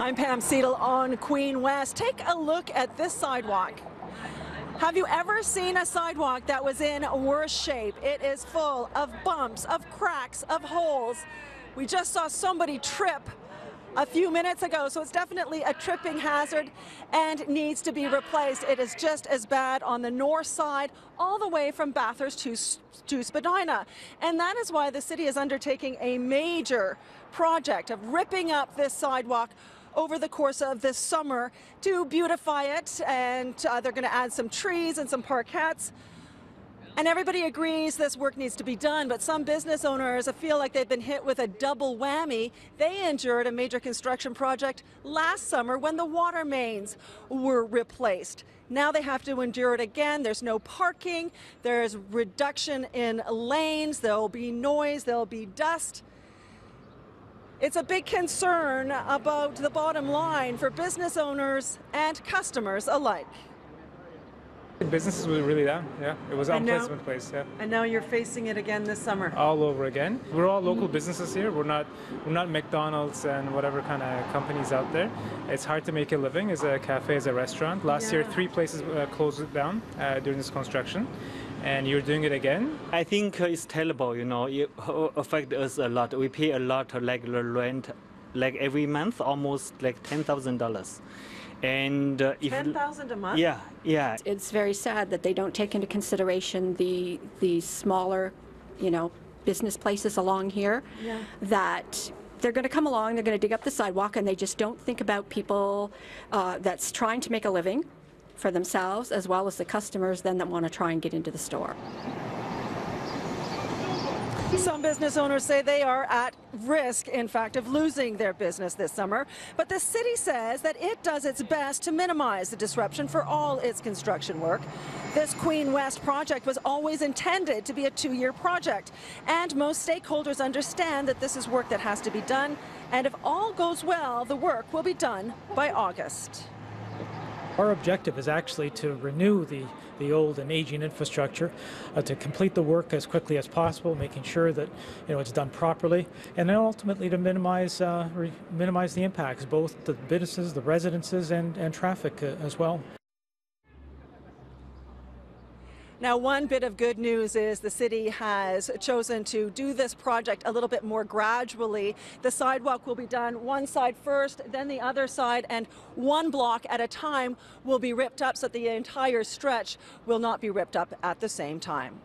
I'm Pam Seidel on Queen West. Take a look at this sidewalk. Have you ever seen a sidewalk that was in worse shape? It is full of bumps, of cracks, of holes. We just saw somebody trip a few minutes ago, so it's definitely a tripping hazard and needs to be replaced. It is just as bad on the north side, all the way from Bathurst to Spadina. And that is why the city is undertaking a major project of ripping up this sidewalk over the course of this summer to beautify it, and they're going to add some trees and some parkettes. And everybody agrees this work needs to be done, but some business owners feel like they've been hit with a double whammy. They endured a major construction project last summer when the water mains were replaced. Now they have to endure it again. There's no parking, there's reduction in lanes, there'll be noise, there'll be dust. It's a big concern about the bottom line for business owners and customers alike. Businesses were really down, yeah. It was an unpleasant place, yeah. And now you're facing it again this summer. All over again. We're all local businesses here. We're not McDonald's and whatever kind of companies out there. It's hard to make a living as a cafe, as a restaurant. Last year, 3 places closed down during this construction. And you're doing it again? I think it's terrible, you know. It affects us a lot. We pay a lot of regular rent, like every month, almost like $10,000. And if $10,000 a month? Yeah. It's very sad that they don't take into consideration the smaller, business places along here. Yeah. That they're going to come along, they're going to dig up the sidewalk, and they just don't think about people that's trying to make a living for themselves, as well as the customers then that want to try and get into the store. Some business owners say they are at risk, in fact, of losing their business this summer. But the city says that it does its best to minimize the disruption for all its construction work. This Queen West project was always intended to be a 2-year project. And most stakeholders understand that this is work that has to be done. And if all goes well, the work will be done by August. Our objective is actually to renew the old and aging infrastructure, to complete the work as quickly as possible, making sure that it's done properly, and then ultimately to minimize the impacts, both the businesses, the residences, and traffic as well. Now, one bit of good news is the city has chosen to do this project a little bit more gradually. The sidewalk will be done one side first, then the other side, and one block at a time will be ripped up so that the entire stretch will not be ripped up at the same time.